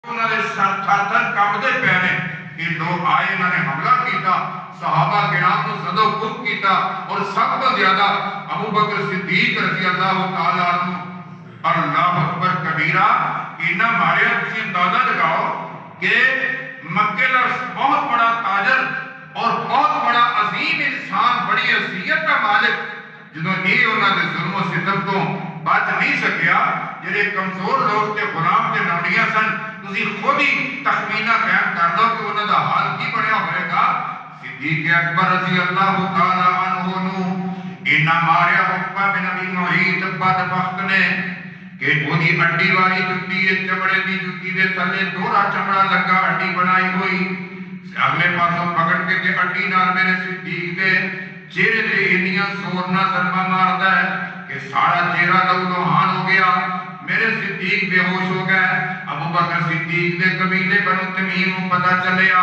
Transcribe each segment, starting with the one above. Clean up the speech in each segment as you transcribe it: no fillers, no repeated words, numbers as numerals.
انہوں نے تھر کمدے پے نے کہ لوگ آئے انہوں نے حملہ کیتا صحابہ کرام کو زد و کف کیتا اور سب تو زیادہ ابو بکر صدیق رضی اللہ تعالیٰ عنہ اللہ اکبر کبیرہ انہاں مارے کسی اندازہ لگاؤ کہ مکے کا بہت بڑا تاجر اور بہت بڑا عظیم انسان بڑی حیثیت کا مالک جدوں یہ انہوں نے ظلم و ستم تو بچ نہیں سکیا جڑے کمزور لوگ تے غلام تے نوڑیاں سن تسی خود ہی تخمینہ قائم کر لو کہ انہوں دا حال کی بڑھیا ہوئے گا صدیق اکبر رضی اللہ تعالیٰ عنہ نو انہاں ماریا عقبہ بن ابی معیط بدبخت نے کہ وہی ہڈی والی جُتی ہے چمڑے دی جُتی دے تھلے دوہرا چمڑا لگا ہڈی بنائی ہوئی اگلے پاسوں پکڑ کے تے ہڈی نال میرے صدیق دے چہرے تے انیاں زور نال ضربہ ماردا ہے کہ سارا چہرہ لہو-لہان ہو گیا میرے صدیق بے ہوش ہو گئے ابو بکر صدیق دے قبیلے بنو تمیم کو پتہ چلیا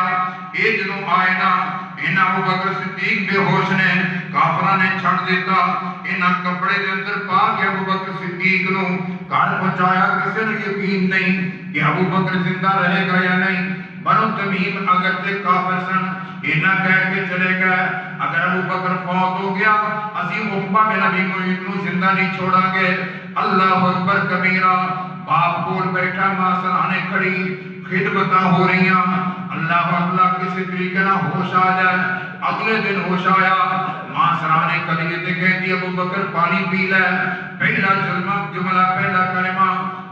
اے جدوں آئے نا انہاں ابو بکر صدیق بے ہوش نے کافراں نے چھڑ دیتا انہاں کپڑے دے اندر پا کے ابو بکر صدیق نو گھر پہنچایا کسی نے یقین نہیں کہ ابو بکر زندہ رہے گا یا نہیں بنو تمیم اگر تے کافر سن انہاں کہہ کے چلے گئے اگر ابو بکر فوت ہو گیا اسی عقبہ بن ابی معیط نو زندہ نہیں چھوڑا گے اللہ اکبر کبیرہ باپ کول بیٹھا ماں سرانے کھڑی خدمتاں ہو رہی ہیں اللہ اللہ کسی طریقے نہ ہوش آ جائے اگلے دن ہوش آیا ماں سرانے کلیے تے کہتی ابو بکر پانی پی لے پہلا جملہ پہلا کلمہ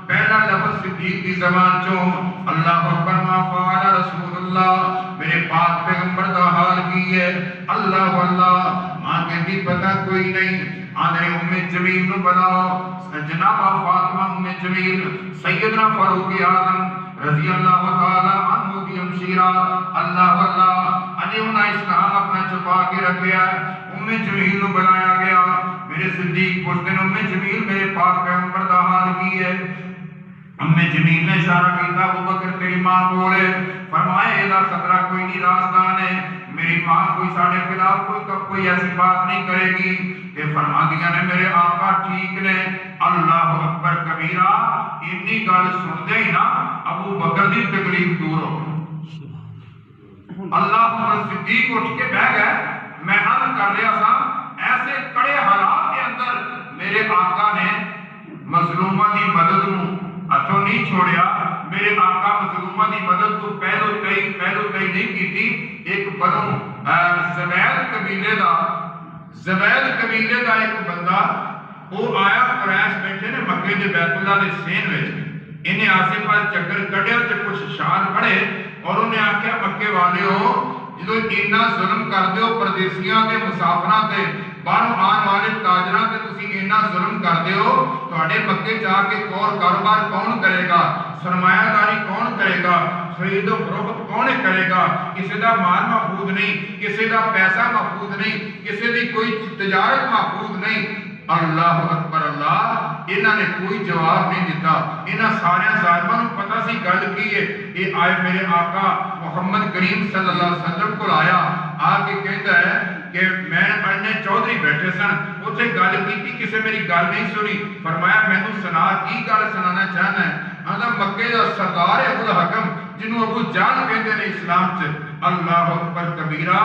پہلا لفظ صدیق کی زبان چوں اللہ اکبر ما فعل رسول اللہ میرے پاک پیغمبر دا حال کی ہے اللہ اللہ ماں کہتی پتہ کوئی نہیں آدھے ام جمیل نو بلاؤ جناب فاطمہ ام جمیل سیدنا فاروق اعظم رضی اللہ تعالی عنہ کی ہمشیرہ اللہ اللہ اجے انہاں اسلام اپنا چھپا کے رکھیا ہے ام جمیل نو بلایا گیا میرے صدیق پوچھتے ہیں ام جمیل میرے پاک پیغمبر دا حال کی ہے ام جمیل نے اشارہ کیتا ابو بکر تیری ماں بولے فرمایا اے خطرہ کوئی نہیں رازدان ہے میری ماں کوئی ساڑھے خلاف کوئی ایسی بات نہیں کرے گی کہ فرما دیا نے میرے آقا ٹھیک نے اللہ اکبر کبیرہ اتنی گل سنتے ہی نا ابو بکر دی تکلیف دور ہو اللہ اکبر صدیق اٹھ کے بہ گئے میں عرض کر رہا تھا ایسے کڑے حالات کے اندر میرے آقا نے مظلومہ دی مدد نو ہتھوں نہیں چھوڑیا میرے آقا مظلومہ دی مدد تو پہلو کئی نہیں کی تھی ایک بنو زبید قبیلے دا ایک بندہ وہ آیا قریش بیٹھے نے مکے دے بیت اللہ دے سین وچ انہیں آسے پاس چکر کڑیا تے کچھ شان پڑے اور انہیں آکھیا مکے والے ہو جدو اتنا ظلم کر دیو پردیسیاں تے مسافراں تے باہروں آن والے تاجراں تے تسی اتنا ظلم کر دیو تواڈے مکے جا کے کاروبار کون کرے گا سرمایہ داری کون کرے گا خرید و فروخت کون کرے گا کسی دا مال محفوظ نہیں کسی دا پیسہ محفوظ نہیں کسی دی کوئی تجارت محفوظ نہیں اللہ اکبر اللہ انہاں نے کوئی جواب نہیں دیتا انہاں سارے ظالماں نوں پتہ سی گل کی ہے یہ آئے میرے آقا محمد کریم صلی اللہ علیہ وسلم کو آیا آ کے کہتا ہے کہ میں پڑھنے چودھری بیٹھے سن اتنے گل کی کسی میری گل نہیں سنی فرمایا مینوں سنا کی گل سنانا چاہنا ہے آندا مکے دا سردار ہے ابو الحکم جنوں ابو جہل کہتے ہیں اسلام سے اللہ اکبر کبیرہ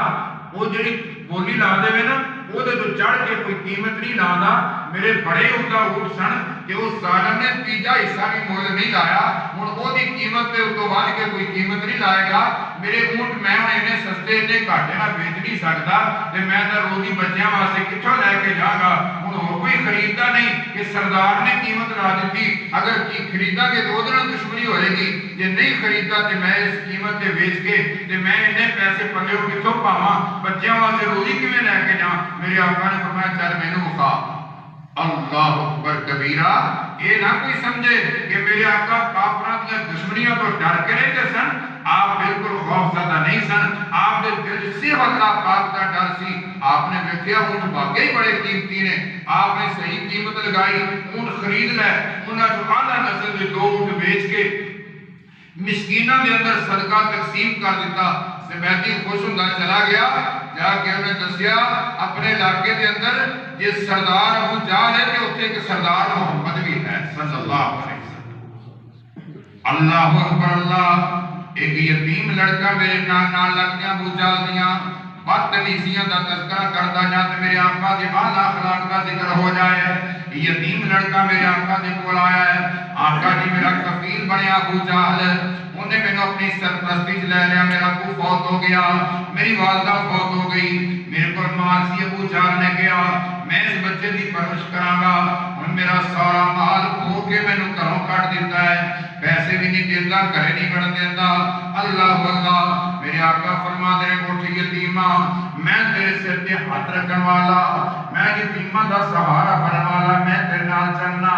وہ جڑی بولی لا دے نا وہ دے تو چڑھ کے کوئی قیمت نہیں لانا میرے بڑے عمدہ اونٹ سن کہ اس ظالم نے تیجا حصہ بھی مول نہیں لایا ہن وہ دی قیمت تے تو ود کے کوئی قیمت نہیں لائے گا میرے اونٹ میں انہیں سستے انہیں گھاٹے نہ بیچ نہیں سکتا تے میں تے روزی بچیاں واسطے کتھوں لے کے جاگا ہن ہور کوئی خریددا نہیں کہ سردار نے قیمت لا دتی اگر کی خریدا کے دو دن دشمنی ہوئے گی جے نہیں خریدا تے میں اس قیمت تے بیچ کے تے میں انہیں پیسے پلے کتھوں پاواں بچیاں واسطے روزی کیویں لے کے جاواں میرے آقا نے فرمایا چل مینوں وکھا اللہ اکبر کبیرہ یہ نہ کوئی سمجھے کہ میرے آقا کافراں دی دشمنیاں تو ڈر کے رہتے سن آپ بالکل خوف زدہ نہیں سن آپ دے دل صرف اللہ پاک دا ڈر سی آپ نے دیکھیا اونٹ واقعی بڑے قیمتی نے آپ نے صحیح قیمت لگائی اونٹ خرید لے انہاں جو اعلیٰ نسل دے دو اونٹ بیچ کے مسکیناں دے اندر صدقہ تقسیم کر دیتا زبیدی خوش ہوندا چلا گیا جا کے انہیں دسیا اپنے علاقے دے اندر یہ سردار ابو جہل ہے کہ اتنے ایک سردار محمد بھی ہے صلی اللہ علیہ وسلم اللہ اکبر اللہ. ایک یتیم لڑکا میرے نال لگ گیا ابو جہل دیاں بدتمیزیاں دا تذکرہ کرتا جا تے میرے آقا دے اعلیٰ اخلاق کا ذکر ہو جائے. یتیم لڑکا میرے آقا دے کول آیا ہے. آقا جی میرا کفیل بنیا ابو جہل. انہیں میں نے اپنی سرپرستی لے لیا. میرا ابو فوت ہو گیا, میری والدہ فوت ہو گئی. میرے کو مال سی ابو جہل نے کہا میں اس بچے دی پرورش کراں گا. ہن میرا سارا مال کھو کے مینوں گھروں کٹ دیتا ہے, پیسے بھی نہیں دیتا, گھرے نہیں بڑھ دیتا. اللہ اللہ. میرے آقا فرما دے اٹھ یتیما, میں تیرے سر تے ہاتھ رکھن والا, میں یتیما دا سہارا بنن والا, میں تیرے نال چلنا.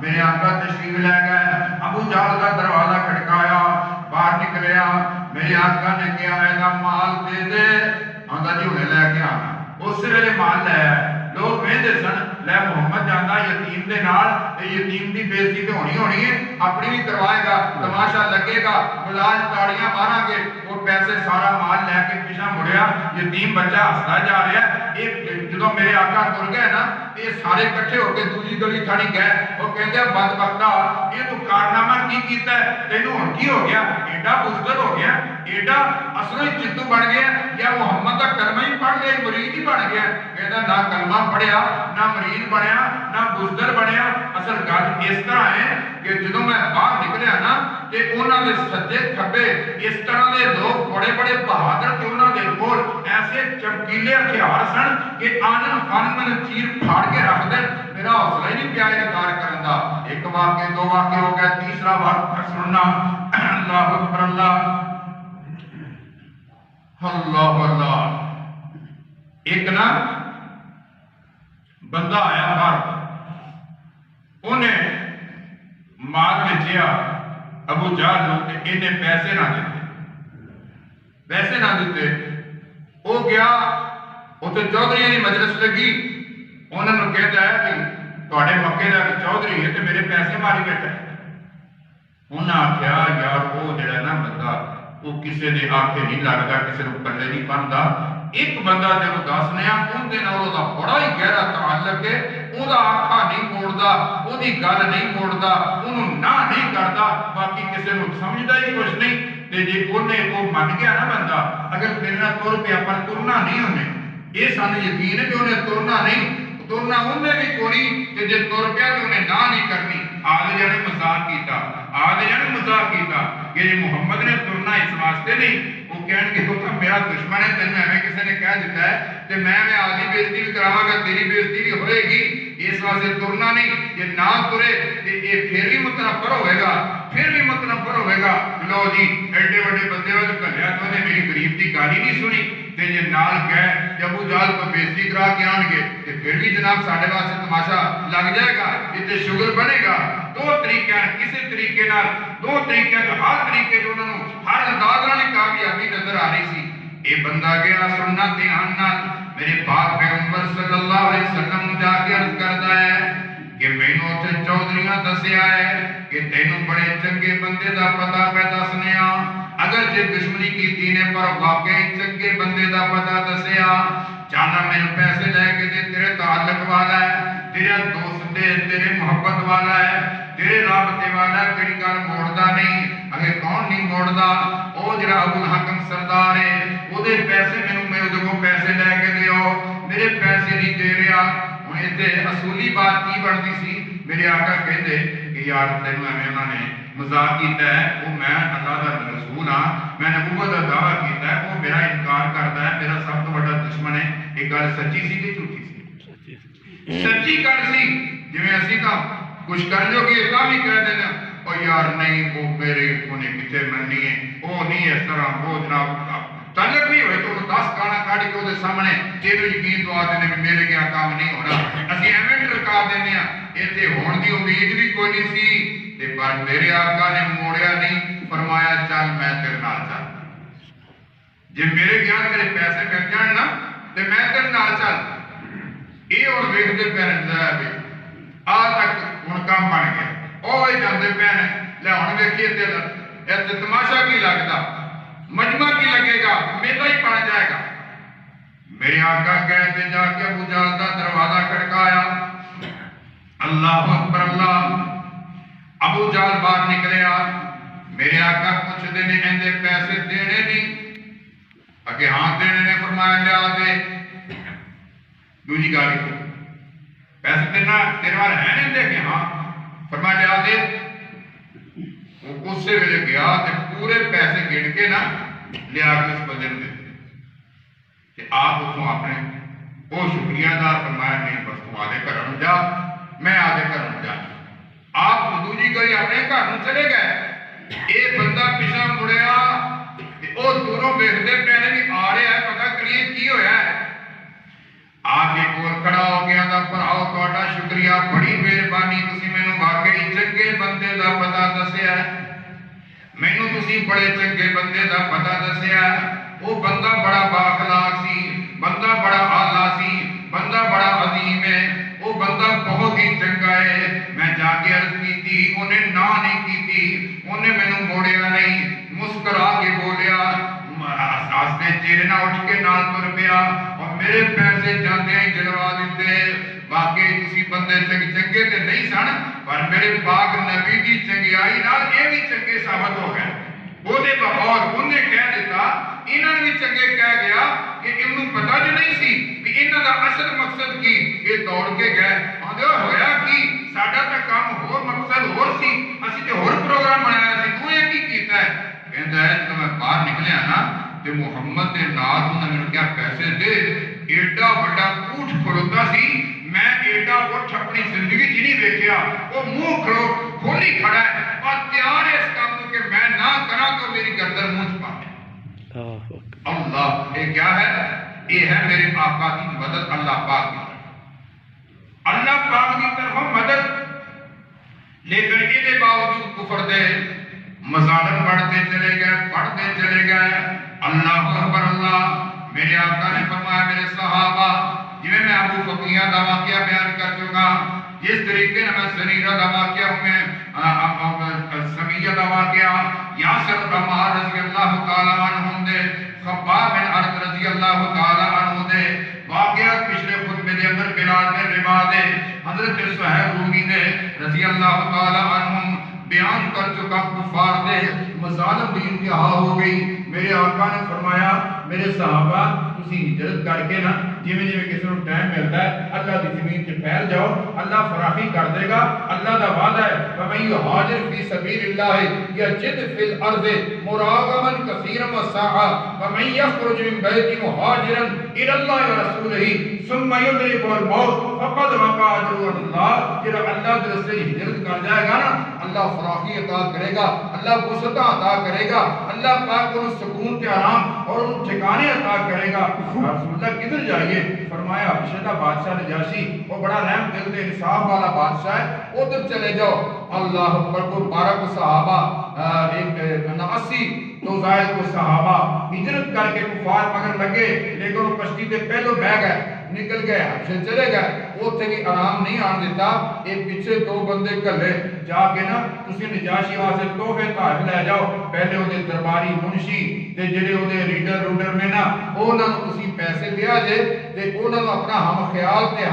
میرے آقا تشریف لے گئے. ابو جہل کا دروازہ کھٹکایا, باہر نکلیا. میرے آقا نے کہا اے مال دے دے. آندا جی ہنے لے کے آنا. اس ویلے مال لے آئے. لوگ کہندے سن لے محمد جاندا یتیم دے نال, تے یتیم دی بے عزتی تے ہونی ہے, اپنی بھی کروائے گا, تماشا لگے گا, ملاج تاڑیاں ماراں گے. وہ پیسے سارا مال لے کے پیچھے مڑیا. یتیم بچہ ہسدا جا رہا ہے. ایک جدوں میرے آقا تر گئے نا, یہ سارے کٹھے ہو کے دوسری گلی تھانی گئے. وہ کہندے بدبختا یہ تو کارنامہ کی کیتا ہے, تینوں ہن کی ہو گیا, ایڈا بزدل ہو گیا, ایڈا اصل جدو بن گیا, یا محمد کا کلمہ ہی پڑھ لیا مرید ہی بن گیا. کہندا نہ کلمہ پڑھیا, نہ مرید بنیا, نہ بزدل بنیا. اصل گل اس طرح ہے کہ جدوں میں باہر نکلیا نا تے انہاں دے سجے کھبے اس طرح دے لوگ بڑے بڑے بہادر تے انہاں دے کول ایسے چمکیلے ہتھیار سن کہ آنن فانن میں چیر پھاڑ کے رکھ دے. میرا حوصلہ ہی نہیں پیا انکار کرن دا. ایک واقعے دو واقعے ہو گئے, تیسرا واقعہ سننا. اللہ اکبر اللہ, اللہ اللہ. ایک نا بندہ آیا باہر, انہیں مال بھیجیا ابو جہل نو تے انہیں پیسے نہ دیتے. وہ گیا اتنے چودھریاں دی مجلس لگی. انہوں نے کہتا ہے کہ تواڈے مکے دا چودھری ہے تے میرے پیسے ماری بیٹھا ہے. انہوں نے آخیا یار وہ جڑا نا بندہ وہ کسی دے آنکھے نہیں لگتا, کسی کو پلے نہیں بنتا. ایک بندہ جب دسنے اندر نال دا بڑا ہی گہرا تعلق ہے, وہ آنکھا نہیں موڑتا, وہ گل نہیں موڑتا, انہوں نہ نہیں کرتا, باقی کسی کو سمجھتا ہی کچھ نہیں. تے جی انہیں وہ من گیا نا بندہ, اگر میرے نال تر پیا پر ترنا نہیں انہیں, یہ سانو یقین ہے کہ انہیں ترنا نہیں, ترنا انہیں بھی کوئی, تے جے تر پیا تو انہیں نہ نہیں کرنی. آدھے جانے مذاق کیتا, آدھے جانے مذاق کیتا کہ جی محمد نے ترنا اس واسطے نہیں, وہ کہن کہ وہ میرا دشمن ہے, تینوں ایویں کسی نے کہہ دیتا ہے تے میں آدھی بےزتی بھی کراواں گا, تیری بےزتی بھی ہوئے گی, اس واسطے ترنا نہیں. یہ نہ ترے تے یہ پھر بھی متنفر ہوئے گا, پھر بھی متنفر ہوئے گا. لو جی ایڈے بڑے بندے والے کھلیا تو نے میری غریب کی گل ہی نہیں سنی, تے جے نال گئے تے ابو جہل کو بےزتی کرا کے آن گے تے پھر بھی جناب ساڈے واسطے تماشا لگ جائے گا, اتنے شغل بنے گا. دو طریقے کسی طریقے نال, دو طریقے ہر طریقے جو انہوں نے ہر انداز نال کامیابی نظر آ رہی سی. یہ بندہ گیا سننا دھیان نال, میرے پاک پیغمبر صلی اللہ علیہ وسلم جا کے عرض کرتا ہے کہ مینوں اوتھے چودھریاں دسیا ہے کہ تینوں بڑے چنگے بندے دا پتہ پہ دسنے آ, اگر جے دشمنی کیتی نے پر واقعی چنگے بندے دا پتہ دسیا. چاہنا میرے پیسے لے کے دے, تیرے تعلق والا ہے, تیرے دوست دے, تیرے محبت والا ہے, تیرے رابطے والا ہے, تیری گل موڑدا نہیں. اگر کون نہیں موڑدا, او جڑا ابو الحکم سردار ہے, او دے پیسے مینوں, میں اودے کو پیسے لے کے دیو, میرے پیسے نہیں دے رہا. ہن ایتھے اصولی بات کی بنتی سی, میرے آقا کہندے کہ یار تینوں ایویں انہاں نے مذاق کیتا ہے, وہ میں اللہ دا رسول ہاں, میں نبوت دا دعویٰ کیتا ہے, وہ میرا انکار کرتا ہے, میرا سب تو بڑا دشمن ہے. یہ گل سچی سی کہ جھوٹی سی؟ سچی گل سی. جویں اسی تاں کچھ کر جو کہ اتنا بھی کہہ دینا او یار نہیں وہ میرے انہیں کتے مننی ہے, وہ نہیں اس طرح, وہ جناب تعلق نہیں ہوئے تو 10 گانا کاڑی کے وہ سامنے تیرے یقین تو آتے ہیں میرے کیا کام نہیں ہونا, اسی ایویں ٹرکا دینے ہیں. ایتھے ہون دی امید بھی کوئی نہیں سی, تے پر میرے آقا نے موڑیا نہیں, فرمایا چل میں تیرے نال چل, جے میرے گیا تیرے پیسے مل جان نا تے میں تیرے نال چل. یہ ہن ویکھدے پے نے آ تک ہن کام بن گیا, او جاندے پے نے لے ہن ویکھیے تے تماشا کی لگدا, مجمع کی لگے گا, میلا ہی بن جائے گا. میرے آقا کہتے جا کے ابو جہل کا دروازہ کھڑکایا. اللہ اکبر اللہ. ابو جہل باہر نکلیا, میرے آقا پوچھتے نے اندے پیسے دینے نہیں؟ اگے ہاں دینے نے، فرمایا لیا دے. دوسری گالی کو پیسے دینا تیرے بار ہے نہیں دے کہ ہاں، فرمایا لیا دے. وہ اس سے ویلے گیا تے پورے پیسے گن کے نا لیا کے اس بندے نے دے کہ آپ اتوں اپنے وہ شکریہ دا. فرمایا نہیں بس تو آدھے گھر جا، میں آدھے گھر جا. آپ دوسری گئی اپنے گھر چلے گئے. یہ بندہ پیچھا مڑیا وہ دونوں ویکھتے پہلے بھی آ رہا ہے، پتا کریے کی ہویا ہے. آ کے کول کھڑا ہو گیا تھا، بھراؤ تہاڈا شکریہ، بڑی مہربانی، تسی مینوں واقعی چنگے بندے دا پتا دسیا ہے. مینوں تسی بڑے چنگے بندے دا پتا دسیا ہے. وہ بندہ بڑا بااخلاق سی، بندہ بڑا اعلیٰ سی، بندہ بڑا عظیم ہے. وہ بندہ بہت ہی چنگا ہے. میں جا کے عرض کی تھی، انہیں نہ نہیں کی تھی، انہیں مینوں موڑیا نہیں، مسکرا کے بولیا، آستے چہرے نہ اٹھ کے نال تر پیا اور میرے پیسے جاندے ہی دلوا دیتے. واقعی تسی بندے چنگے تے نہیں سن، پر میرے پاک نبی دی چنگیائی نال یہ بھی چنگے ثابت ہو گئے. وہ دے بہت انہیں کہہ دیتا، انہوں نے بھی چنگے کہہ گیا کہ انہوں پتہ جو نہیں سی کہ انہوں دا اصل مقصد کی. یہ دوڑ کے گئے آدھے ہویا کی ساڈا تا کام ہور مقصد ہور سی، اسی تے ہور پروگرام بنایا سی، تو یہ کی کیتا ہے؟ کہندا ہے جب میں باہر نکلیا نا تے محمد دے نال انہوں نے کیا پیسے دے، ایڈا بڑا کوٹھ کھڑوتا سی، میں ایڈا اٹھ اپنی زندگی جی نہیں ویکھیا. وہ منہ کھولی کھڑا ہے اور تیار ہے اس کام کو کہ میں نہ کرا تو میری گردن منہ چھپا دے. اللہ یہ کیا ہے؟ یہ ہے میرے آقا کی مدد، اللہ پاک کی، اللہ پاک کی طرف مدد. لیکن یہ باوجود کفر دے مظالم بڑھتے چلے گئے. اللہ اکبر اللہ. میرے آقا نے فرمایا میرے صحابہ، جویں میں ابو فقیہ دا واقعہ بیان کر چکا، جس طریقے میں سنیرہ دا واقعہ سمیہ دا واقعہ، یاسر بن عمار رضی اللہ تعالی عنہ دے، خباب بن عرد رضی اللہ تعالی عنہ دے واقعہ پچھلے خطبے دے اندر بلال میں روایت ہے حضرت صہیب رومی دے رضی اللہ تعالی عنہ بیان کر چکا. کفار دے مظالم بھی انتہا ہو گئی. میرے آقا نے فرمایا میرے صحابہ تسی ہجرت کر کے نا جویں کسی نوں ٹائم ملتا ہے اللہ دی زمین تے پھیل جاؤ، اللہ فراخی کر دے گا. اللہ دا وعدہ ہے وَمَن يُهَاجِرْ فِي سَبِيلِ اللَّهِ يَجِدْ فِي الْأَرْضِ مُرَاغَمًا كَثِيرًا وَسَعًا وَمَن يَخْرُجْ مِن بَيْتِهِ مُهَاجِرًا إِلَى اللَّهِ وَرَسُولِهِ ثُمَّ يُدْرِكُهُ الْمَوْتُ فَقَدْ وَقَعَ أَجْرُهُ عَلَى اللَّهِ. جب اللہ کے راستے ہجرت کر جائے گا نا اللہ فراخی عطا کرے گا، اللہ وسعت عطا کرے گا، اللہ پاک کو سکون تے آرام اور ان ٹھکانے عطا کرے گا. رسول اللہ کدھر جائیے؟ فرمایا حبشہ کا بادشاہ نجاشی، وہ بڑا رحم دل تے انصاف والا بادشاہ ہے، ادھر چلے جاؤ. اللہ اکبر. کو 12 کو صحابہ، ایک 80 تو زائد کو صحابہ ہجرت کر کے کفار مگر لگے، لیکن وہ کشتی تے پہلو بہ گئے، نکل گئے، حبشہ چلے گئے. اوتھے بھی آرام نہیں آن دیتا. ایک پیچھے 2 بندے کلے جا کے نا تسی نجاشی واسطے تحفے تحائف لے جاؤ. پہلے وہ درباری منشی تے جڑے وہ ریڈر نے نا انہاں نوں تسی پیسے دیا جے تے انہاں نوں اپنا ہم خیال تے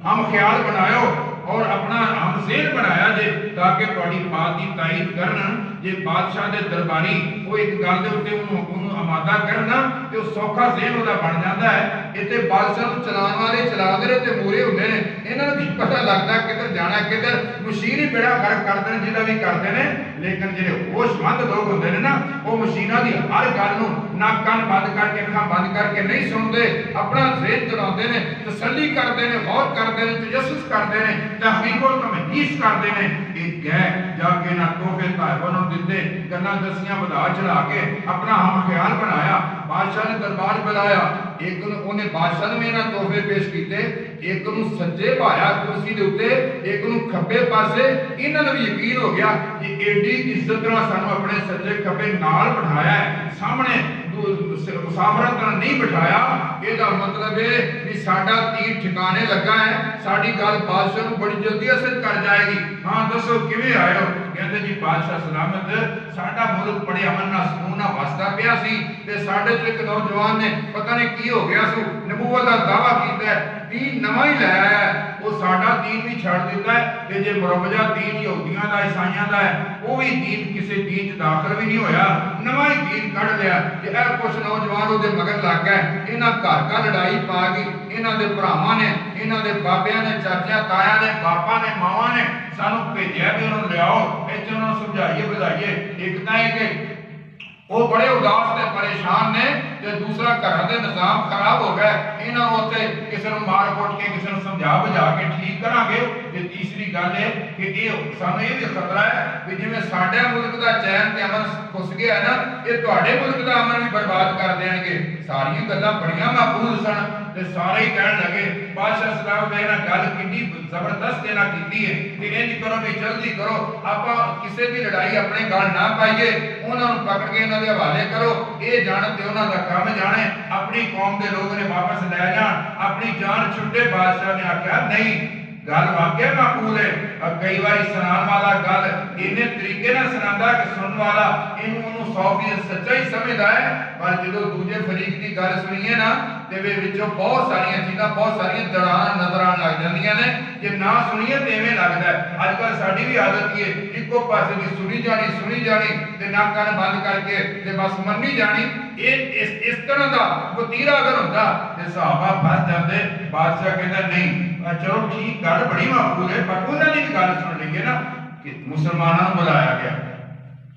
ہم خیال بنایو اور اپنا ہم ذہن بنایا جے تاکہ تہاڈی بات دی تائید کرن. جے بادشاہ دے درباری وہ ایک گل دے اوتے انہوں آمادہ کرنا تے او سوکھا ذہن ودا بن جاندا ہے. ایتھے بادشاہ نوں چلان والے چلا دے تے مورے ہوندے نے، انہاں نوں نہیں پتہ لگدا کدھر جانا کدھر. مشین ہی بیڑا غرق کر دین جدا بھی کردے نے. لیکن جڑے ہوش مند لوگ ہوندے نے نا وہ مشیناں دی ہر گل نوں ناک کان بند کر کے اکھاں بند کر کے نہیں سنتے، اپنا ذہن چلاندے نے، تسلی کردے نے، غور کردے نے، تجسس کردے نے، تحقیق و تمحیص کردے نے. ایک گئے جا کے نہ تحفے تحائف دیتے، گلاں دسیاں بدا چڑھا کے اپنا ہم خیال بنایا. بادشاہ نے دربار بلایا، ایک انہیں بادشاہ نے انہاں تحفے پیش کیتے، ایک نوں سجے پایا کرسی دے اوتے، ایک نوں کھبے پاسے. انہاں نوں یقین ہو گیا کہ ایڈی عزت نال سانوں اپنے سجے کھبے نال بٹھایا ہے، سامنے مسافرت نال نہیں بٹھایا. یہ مطلب ہے کہ ساڈا تیر ٹھکانے لگا ہے، ساڈی گل بادشاہ نوں بڑی جلدی اثر کر جائے گی. ہاں دسو کیویں آئے ہو؟ کہندے جی بادشاہ سلامت، ساڈا ملک بڑے امن نہ سکون نہ وسدا پیا سی تے ساڈے تو ایک نوجوان نے پتہ نہیں کی ہو گیا سو نبوت دا دعویٰ کیتا ہے دین نواں ہی لے آیا ہے وہ ساڈا دین بھی چھڑ دیتا ہے کہ جے مروجہ دین یہودیاں دا عیسائیاں دا ہے وہ بھی دین کسی دین چ داخل بھی نہیں ہویا نواں ہی دین کڈ لیا کہ اے کچھ نوجوان وہ مگر لگ گئے انہاں گھر لڑائی پا گئی انہاں دے بھراواں نے انہاں دے بابیاں نے چاچا تایا نے باپا نے ماواں نے سانو بھیجیا بھی انہوں لیاؤ ایتھے انہوں سمجھائیے بدھائیے ایک تاں کہ وہ بڑے اداس تے پریشان نے تے دوسرا گھر دے نظام خراب ہو گئے انہاں اوتے کسے نوں مار کوٹ کے کسے نوں سمجھا بجھا کے ٹھیک کران گے تے تیسری گل ہے کہ یہ سانوں یہ بھی خطرہ ہے کہ جویں ساڈے ملک دا چین تے امن کھس گیا ہے نا یہ تہاڈے ملک دا امن بھی برباد کر دین گے ساری گلاں بڑیاں محفوظ سن تے سارے ہی کہن لگے بادشاہ سلام نے گل کتنی زبردست دینا کیتی ہے کہ انج کرو بھی جلدی کرو آپا کسے دی لڑائی اپنے گل نہ پائیے انہاں نوں پکڑ کے انہاں دے حوالے کرو اے جان تے انہاں دا کام جانے اپنی قوم دے لوگ نے واپس لے جان اپنی جان چھٹے بادشاہ نے آکھیا نہیں گل واقعی معقول ہے اور کئی باری سنان والا گل انہیں طریقے نہ سناندا کہ سنن والا انہوں 100% سچائی سمجھدا ہے پر جدو دوجے فریق دی گل سنیے نا تے وچوں بہت ساری چیزاں بہت ساری دڑان نظر آن لگ جاندیاں نے کہ نہ سنیے تے ایویں لگدا ہے اج کل ساڈی بھی عادت ہے ایکو پاسے دی سنی جانی تے نہ کان بند کر کے تے بس مننی جانی اس طرح دا وتیرا اگر ہوندا تے صحابہ پھس جاندے بادشاہ کہندا نہیں چلو ٹھیک گل بڑی معقول ہے پر انہاں دی گل سن لئیے نا کہ مسلماناں نوں بلایا گیا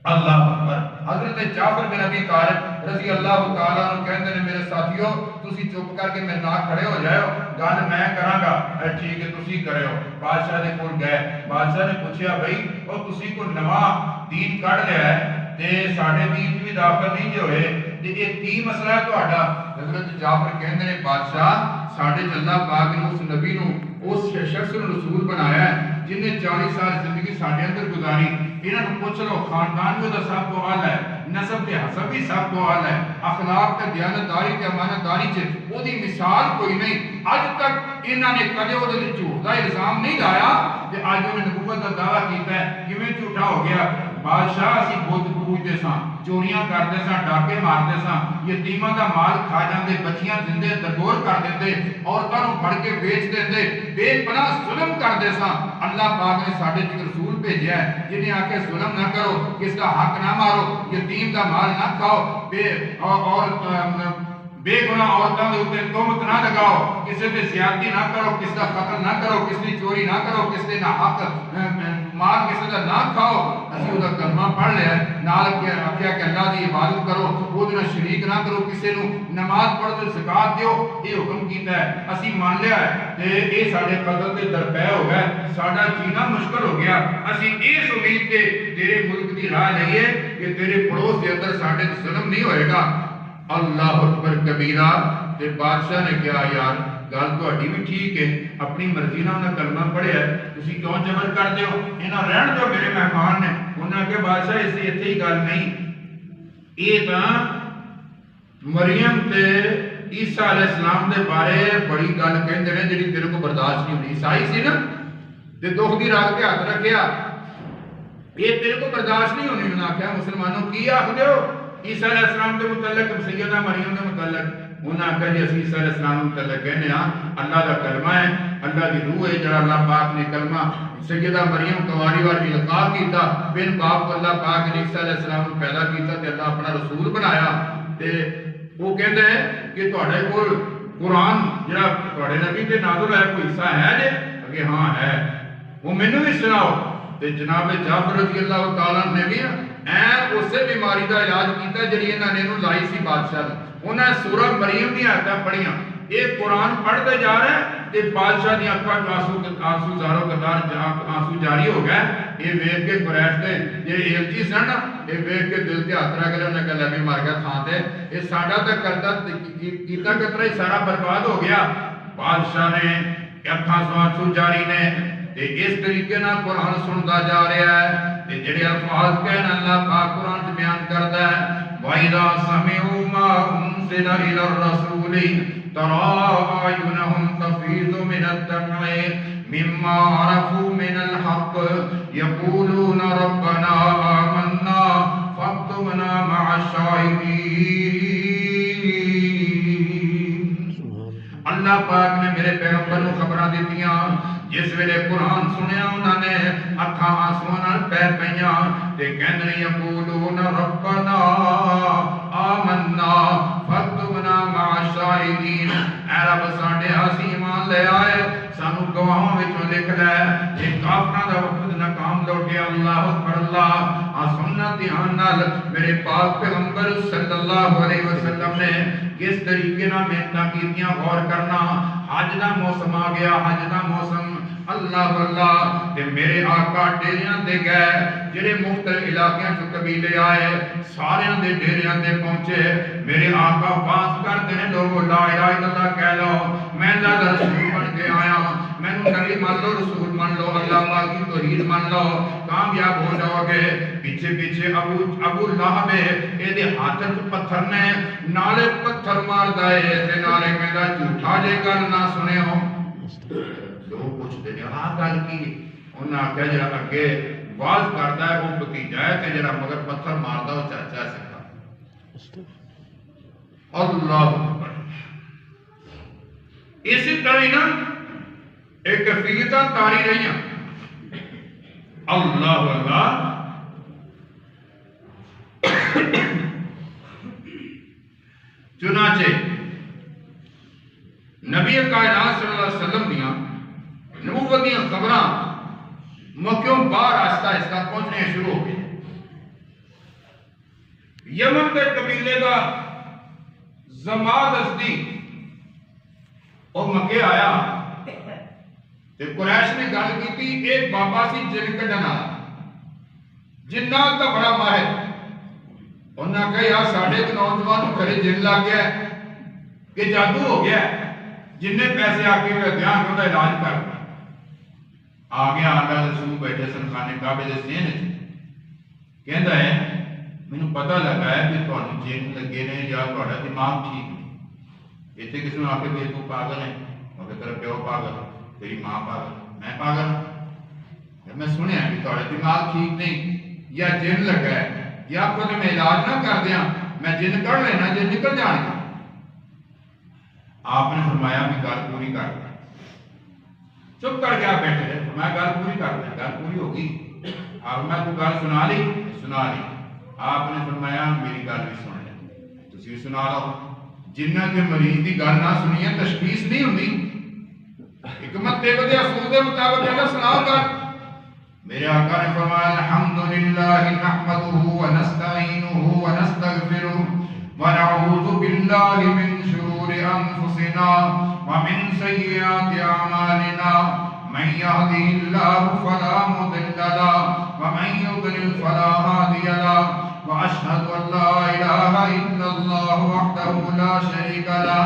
اللہ اکبر حضرت جعفر بن ابی طالب رضی اللہ تعالیٰ عنہ کہندے نے میرے ساتھیو تسی چپ کر کے میرے نال کھڑے ہو جاؤ گل میں کراں گا ٹھیک ہے تسی کرے ہو بادشاہ دے کول گئے بادشاہ نے پوچھیا بھئی او تسی کو نواں دین کڈ لیا ہے تے ساڈے دین بھی داخل نہیں جو ہوئے تے اے کی مسئلہ ہے تہاڈا حضرت جعفر کہندے نے بادشاہ ساڈے اللہ پاک نے اس نبی نوں اس شخص نوں رسول بنایا ہے جن نے 40 سال زندگی ساڈے اندر گزاری انہاں نوں پوچھ لو خاندان بھی سب تو اعلی ہے نسب تے حسب بھی سب تو اعلی ہے اخلاق تے دیانتداری تے امانتداری چ او دی مثال کوئی نہیں اج تک انہاں نے کدے او دے جھوٹ دا الزام نہیں لایا تے اج انہوں نے نبوت دا دعویٰ کیتا ہے کیویں جھوٹا ہو گیا بادشاہ اسی بت پوجدے ساں چوریاں کرتے ساں ڈاکے مارتے ساں یتیماں دا مال کھا جاندے بچیاں زندے درگور کر دیندے عورتاں نوں پھڑ کے بیچ دیندے بے پناہ ظلم کرتے ساں اللہ پاک نے ساڈے وچ رسول بھیجیا ہے جنہیں آکھے ظلم نہ کرو کس دا حق نہ مارو یتیم دا مال نہ کھاؤ بے گناہ عورتوں کے اوپر تہمت نہ لگاؤ کسی تے زیادتی نہ کرو کس کا قتل نہ کرو کس کی چوری نہ کرو کس تے نہ حق مال کسی کا نہ کھاؤ اسی وہ کلمہ پڑھ لیا نال آکھیا کہ اللہ دی عبادت کرو وہ نہ شریک نہ کرو کسی نو نماز پڑھ تے زکات دیو یہ حکم کیتا ہے اسی مان لیا ہے تے اے ساڈے قتل تے درپے ہو گئے ساڈا جینا مشکل ہو گیا اسی اس امید تے تیرے ملک دی راہ لئیے کہ تیرے پڑوس دے اندر ساڈے ظلم نہیں ہوئے گا اللہ اکبر کبیرہ تے بادشاہ نے کہا یار گل تہاڈی بھی ٹھیک ہے اپنی مرضی نال انہاں کلمہ پڑھیا ہے تسی کیوں جبر کردے ہو انہاں رہن دو میرے مہمان نے انہاں کہ بادشاہ اس ایتھے ہی گل نہیں یہ تاں مریم تے عیسیٰ علیہ السلام دے بارے بڑی گل کہندے نے جڑی تیرے کو برداشت نہیں ہوندی عیسائی سی نا تے دکھ دی رات تے ہاتھ رکھیا یہ تیرے کو برداشت نہیں ہونی انہاں آکھیا مسلمانوں کی آکھدے ہو عیسیٰ علیہ السلام کے متعلق سیدہ مریم کے متعلق انہاں کہا جی اسی عیسیٰ علیہ السلام کے متعلق کہنے ہاں اللہ دا کلمہ ہے اللہ دی روح ہے جڑا اللہ پاک نے کلمہ سیدہ مریم کواری والی لقا کیتا بن باپ اللہ پاک نے عیسیٰ علیہ السلام کو پیدا کیتا تے اللہ اپنا رسول بنایا تے وہ کہتے ہیں کہ تہاڈے کول قرآن جڑا تہاڈے نبی تے نازل ہے کوئی حصہ ہے جے کہ ہاں ہے وہ مینوں بھی سناؤ تے جناب جعفر رضی اللہ تعالیٰ نے بھی اسے بیماری کا علاج کیتا جڑی انہاں نے انہوں لائی سی بادشاہ نے انہاں سورہ مریم دی آیتاں پڑھیاں یہ قرآن پڑھتے جا رہے ہیں تے بادشاہ دی اکھاں آنسو زارو قطار آنسو جاری ہو گئے یہ ویکھ کے قریش دے یہ ایلچی سن یہ ویکھ کے دل تے ہاتھ رکھ لیا انہاں کہا بھی مر گیا تھاں تے یہ ساڈا تے کرتا کیتا قطرہ ہی سارا برباد ہو گیا بادشاہ نے اکھاں آنسو جاری نے تے اس طریقے نہ قرآن سنتا جا رہا ہے تے جڑے الفاظ کہنا اللہ پاک قرآن سے بیان کرتا ہے وَإِذَا سَمِعُوا مَا أُنزِلَ إِلَى الرَّسُولِ تَرَىٰ أَعْيُنَهُمْ تَفِيضُ مِنَ الدَّمْعِ مِمَّا عَرَفُوا مِنَ الْحَقِّ يَقُولُونَ رَبَّنَا آمَنَّا فَاكْتُبْنَا الشاہدین۔ اللہ پاک نے میرے پیغمبر کو خبراں دتیاں، جس ویلے قرآن سنیا انہوں نے اکھاں آنسواں نال پیر پیاں تے کہندے یقولون ربنا آمنا فاکتبنا مع الشاہدین، اے رب ساڈے اسی ایمان لے آئے سانو گواہاں وچوں لکھ لے۔ یہ کافراں دا وفد ناکام لوٹیا۔ اللہ اکبر اللہ۔ سننا دھیان نال میرے پاک پیغمبر صلی اللہ علیہ وسلم نے کس طریقے نال محنت کیتیاں، غور کرنا۔ حج دا موسم آ گیا، حج دا موسم، اللہ اللہ تے میرے آقا ڈیریاں دے گئے، جڑے مختلف علاقیاں چ قبیلے آئے ساریاں دے ڈیریاں دے پہنچے۔ میرے آقا باز کردے نے لوگو لا الہ الا اللہ کہہ لو، میں اللہ دا رسول بن کے آیا، مینوں نبی مان لو، رسول مان لو، اللہ پاک کی توحید مان لو، کامیاب ہو جاؤ گے۔ پیچھے پیچھے ابو لہب اے دے ہاتھ وچ پتھر نے، نالے پتھر ماردا اے تے نالے کہندا جھوٹا جے گل نہ سنیو۔ لوگ پوچھتے ہیں ہاں گل کی؟ انہاں آکھیا جڑا اگے واز کردا ہے وہ بھتیجا ہے تے جڑا مگر پتھر ماردا وہ چاچا ہے سکا۔ اللہ اکبر۔ اسی طرح نا ایک کیفیتاں تاری رہی ہیں۔ اللہ اللہ۔ چنانچہ نبی کائنات صلی اللہ علیہ وسلم دیاں نبوت دیاں خبراں مکیوں باہر آہستہ آہستہ پہنچنے شروع ہو گئے۔ یمن کے قبیلے کا زماد ازدی اور مکے آیا تے قریش نے گل کی ایک بابا سی جن کڈن والا، جنات کا بڑا ماہر۔ انہاں کہا یار ساڈے ایک نوجوان گھرے جن لگ گیا ہے کہ جادو ہو گیا ہے، جن نے پیسے آ کے دھیان کا علاج کر آ گیا۔ اللہ رسول بیٹھے سن خانے کعبے دے سین وچ، کہندا ہے مینوں پتہ لگا ہے کہ تہاڈے جن لگے نے یا تہاڈا دماغ ٹھیک نہیں۔ اتنے کسی نے آ کے تو پاگل ہے، اور تیرا پیو پاگل، تیری ماں پاگل، میں پاگل۔ میں سنیا کہ تہاڈا دماغ ٹھیک نہیں، یا جن لگا ہے، یا خود میں علاج نہ کر دیاں میں جن کر لینا، جن نکل جان گا۔ آپ نے فرمایا کہ گل پوری کر دیں۔ چپ کر کے آپ بیٹھے رہے، میں گل پوری کر دیں۔ گل پوری ہوگی، آپ میں کو گل سنا لی، سنا لی۔ آپ نے فرمایا میری گل بھی سن لیں، تسی بھی سنا لو۔ جنہ کے مریض کی گل نہ سنی ہے تشخیص نہیں ہوتی، حکمت دے بدے اصول دے مطابق اللہ سناؤ گا۔ میرے آقا نے فرمایا الحمدللہ نحمدہ ونستعینہ ونستغفرہ ونعوذ باللہ من شرور انفسنا ومن سیئات اعمالنا من يهده الله فلا مضل له ومن يضلل فلا هادي له واشهد ان لا اله الا الله وحده لا شريك له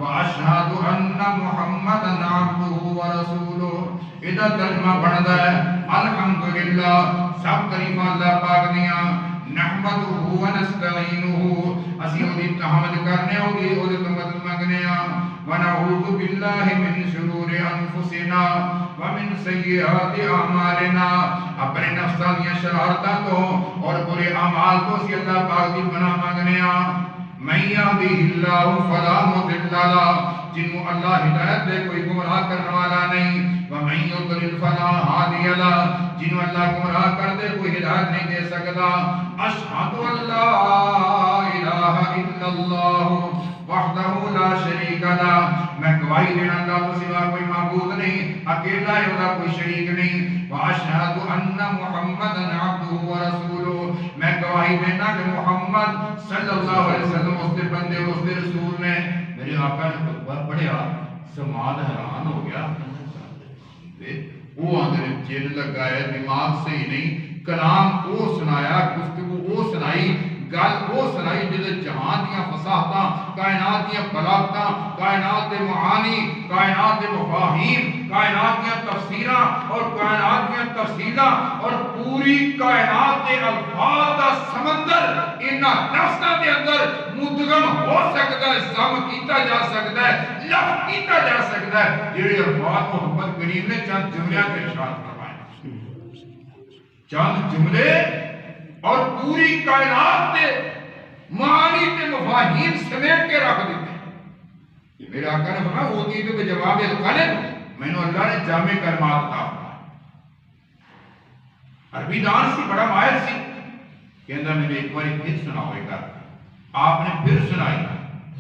واشهد ان محمدا عبده ورسوله۔ ادا ترجمہ بندا ہے الحمدللہ، سب تعریفاں اللہ پاک دیاں، نحمدہ ونستعینہ، اسی اودی تحمد کرنے اودی مدد منگنے ہاں، ونعوذ باللہ من شرور انفسنا ومن سیئات اعمالنا، اپنے نفساں دیاں شرارتاں تو اور برے اعمال تو اسی اللہ پاک دی پناہ منگنے ہاں۔ من یہدہ اللہ فلا مضل لہ، جنہوں اللہ ہدایت دے کوئی گمراہ کرنے والا نہیں، ومن یضلل فلا ہادی لہ، جنہوں اللہ گمراہ کر دے کوئی ہدایت نہیں دے سکتا۔ اشہد ان لا الہ الا اللہ وحدہ لا شریک لہ، میں گواہی دینا اللہ تو سوا کوئی معبود نہیں، اکیلا ہے، اللہ کوئی شریک نہیں۔ واشہد ان محمدا عبدہ ورسولہ، میں گواہی دینا کہ محمد صلی اللہ علیہ وسلم اس کے بندے اور اس کے رسول نے۔ میرے آقا نے خطبہ پڑھیا، سماعت حیران ہو گیا۔ وہ اندر جن لگائے، دماغ سے ہی نہیں، کلام وہ سنایا، گفتگو وہ سنائی، گل وہ سنائی جدے جہان دیاں فصاحتاں، کائنات دیاں بلاغتاں، کائنات دے معانی، کائنات دے مفاہیم، کائنات دیاں تفسیراں اور کائنات دیاں تفصیلاں اور پوری کائنات دے الفاظ دا سمندر انہاں نفساں دے اندر مدغم ہو سکتا ہے، ضم کیتا جا سکتا ہے، لفظ کیتا جا سکتا ہے، جڑے الفاظ محمد کریم نے چند جملیاں کے ارشاد فرمائے، چند جملے اور پوری کائنات دے معانی تے مفاہیم سمیٹ کے رکھ دیتے ہیں۔ میرے آقا نے فرمایا اوتی تو جواب القلم، میں نے اللہ نے جامع کلمات عطا فرمائے۔ عربی دان سی، بڑا ماہر سی، کہندا میں نے ایک بار پھر سنا ہوئے گا، آپ نے پھر سنائی،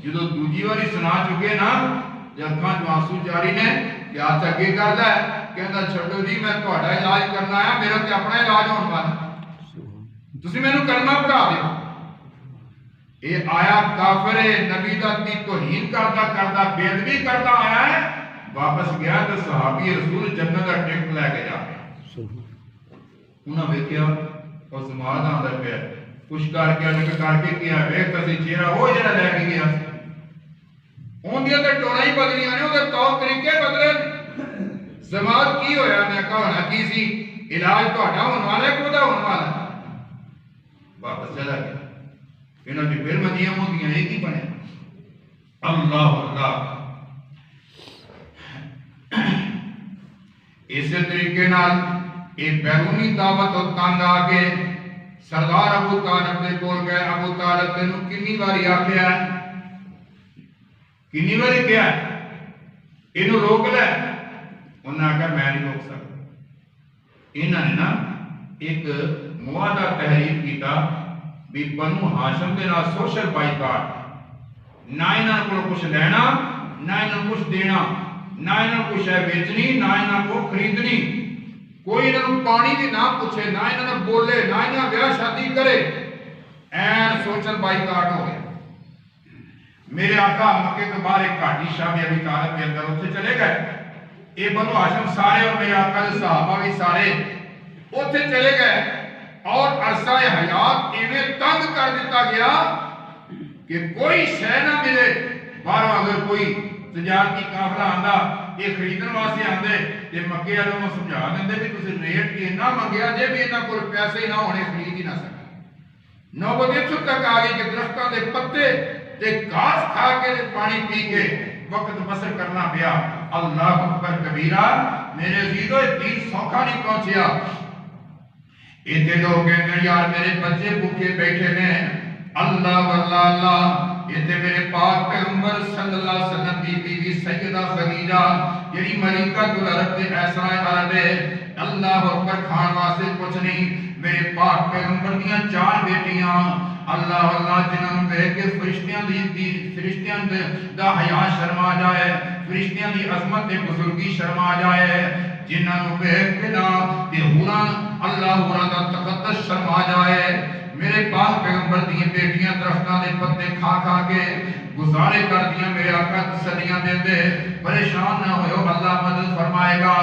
جدو دوجی باری سنا چکے نا، جب جو آنسو جاری نے کیا چگے کردا ہے، کہندا چھڈو جی میں تہاڈا علاج کرنا آیا، میرا تے اپنا علاج ہون والا، تسی مینوں کلمہ پڑھا دیو۔ اے آیا کافر نبی دا دی توہین کردا بے ادبی کردا آیا ہے، واپس گیا تو صحابی رسول جنت دا ٹکٹ لے کے جا رہے، انہاں ویکھیا اور زماد آندا پیا، کچھ کر کے الگ کر کے کیا ویکھ تسی چہرہ وہ جڑا لے کے گیا سی، اون دیاں تے ٹونا ہی بدلیاں نے، اودے طور طریقے بدلے۔ زماد کی ہویا؟ میں کہا ہونا کی سی، علاج تہاڈا ہون والا ہے کہ اودا ہون والا ہے؟ واپس چلا گیا۔ انہوں نے پھر مدیاں ہوندیاں ایک ہی بنے۔ اللہ اللہ، اسی طریقے نال ایک بیرونی دعوت اور تنگ آ کے سردار ابو طالب نے کول گئے، ابو طالب تینوں کنی باری آکھیا ہے، کنی باری کیا ہے انہوں روک لے؟ انہوں نے کہا میں نہیں روک سکتا۔ انہوں نے نا ایک معاہدہ تحریر کیتا بھی بنو ہاشم دے نال سوشل بائیکاٹ، نہ انہوں کو کچھ لینا، نہ انہوں کچھ دینا، نہ انہوں کو شے بیچنی، نہ انہوں کو خریدنی، کوئی انہوں پانی بھی نہ پوچھے، نہ انہوں بولے، نہ انہوں بیاہ شادی کرے، این سوشل بائیکاٹ ہو گیا۔ میرے آقا مکے کے باہر ایک گھاٹی شاہ ابی طالب کے اندر اتنے چلے گئے، اے بنو ہاشم سارے اور میرے آقا کے صحابہ بھی سارے اتنے چلے گئے، اور عرصہ حیات انہیں تنگ کر دیتا گیا کہ کوئی شے نہ ملے۔ باہر اگر کوئی تجارتی قافلہ آندا یہ خریدن واسطے آندے تے مکے والوں نوں سمجھا دیندے کہ تسی ریٹ کی نہ منگیا جے بھی انہاں کول پیسے نہ ہونے خرید ہی نہ سکے۔ نوبت اتھوں تک آ گئی کہ درختاں دے پتے تے گھاس کھا کے پانی پی کے وقت بسر کرنا پیا۔ اللہ اکبر کبیرہ، میرے عزیزو دین سوکھا نہیں پہنچیا۔ اتنے لوگ کہتے ہیں یار میرے بچے بھوکے بیٹھے نے، اللہ واللہ اللہ، اتنے میرے پاک پیغمبر صلی اللہ علیہ وسلم کی بیوی سیدہ خدیجہ یعنی ملکہ العرب تے ایسرائے عرب ہے، اللہ اکبر کھان واسطے کچھ نہیں۔ میرے پاک پیغمبر دیاں 4 بیٹیاں، اللہ اللہ جنہوں نے کہ فرشتیاں دا حیا شرما جائے، فرشتیاں دی عظمت تے بزرگی شرما جائے، جنہوں نے کہ نا تے ہوراں اللہ ہوراں دا تقدس شرما جائے۔ میرے پاک پیغمبر دی بیٹیاں درختاں دے پتے کھا کھا کے گزارے کر دیاں، میرے آقا تسلیاں دیندے، پریشان نہ ہوئے، اللہ مدد فرمائے گا۔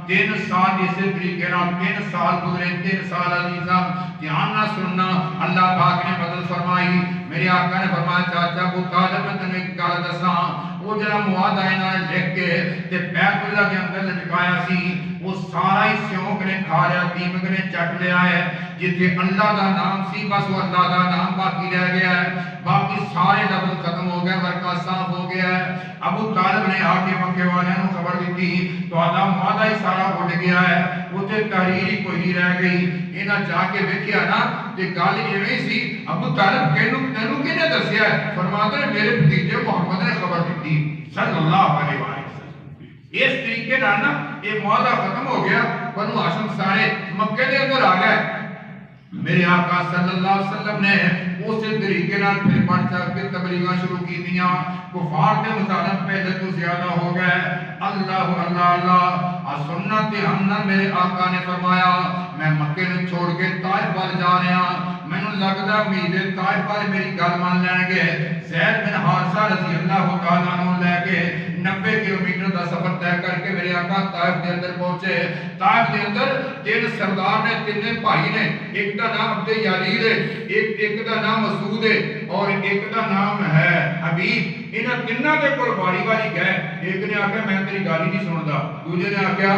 3 سال اسی طریقے نال 3 سال گزرے، 3 سال عزیزاں دھیان نہ سننا، اللہ پاک نے مدد فرمائی۔ میرے آقا نے فرمایا چاچا ابو طالب میں تمہیں ایک گل دساں، وہ جڑا معاہدہ انہاں نے لکھ کے تے بیت اللہ کے اندر لٹکایا سی، وہ سارا ہی سیونک نے کھا لیا، دیمک نے چٹ لیا ہے، جتھے اللہ دا نام سی بس وہ اللہ دا نام باقی رہ گیا ہے، باقی سارے لفظ ختم ہو گئے، ورقہ صاف ہو گیا ہے۔ ابو طالب نے آ کے مکے والوں کو خبر دیتی تو آدھا معاہدہ ہی سارا اٹھ گیا ہے، اتنے تحریر ہی کوئی نہیں رہ گئی۔ انہاں جا کے دیکھیا نا کہ گل ایویں سی، ابو طالب تینوں کنے دسیا ہے؟ فرماتے ہیں میرے بھتیجے محمد نے خبر دیتی صلی اللہ علیہ وسلم۔ اس طریقے نال نا یہ معاہدہ ختم ہو گیا، بنو ہاشم سارے مکے دے اندر آ گئے۔ میرے آقا صلی اللہ علیہ وسلم نے اسی طریقے نال پھر بڑھ چڑھ کے تبلیغاں شروع کی دیاں، کفار کے مظالم پہلے تو زیادہ ہو گئے۔ اللہ اللہ اللہ، سنت ہم میرے آقا نے فرمایا میں مکے نے چھوڑ کے طائف وال جا رہا، مینوں لگدا امید ہے طائف والے میری گل مان لین گے۔ زید بن حارثہ رضی اللہ تعالیٰ عنہ لے کے 90 کلومیٹر دا سفر طے کر کے میرے آقا طائف دے اندر پہنچے۔ طائف دے اندر 3 سردار نے، 3 بھائی نے، ایک دا نام عبد یالیر ہے، ایک دا نام مسعود ہے اور ایک دا نام ہے حبیب۔ انہاں تیناں دے کول باری باری گئے، ایک نے آکھیا میں تیری گل ہی نہیں سندا، دوسرے نے آکھیا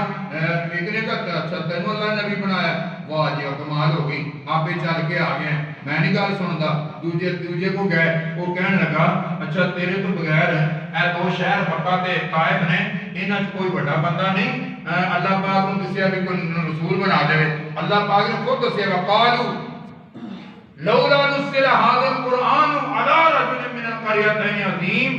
ایک نے کہا اچھا تینوں اللہ نے نبی بنایا، واہ جی کمال ہو گئی، آپ چل کے آ گئے، میں نہیں گل سندا۔ دوجے کو گئے، وہ کہنے لگا اچھا تیرے تو بغیر اے 2 شہر مکہ تے طائف نے، انہاں وچ کوئی بڑا بندہ نہیں، اللہ پاک نے دسیا بھی کوئی رسول بنا دے۔ اللہ پاک نے خود دسیا وقالو لولا نزل هذا القرآن قریتین عظیم،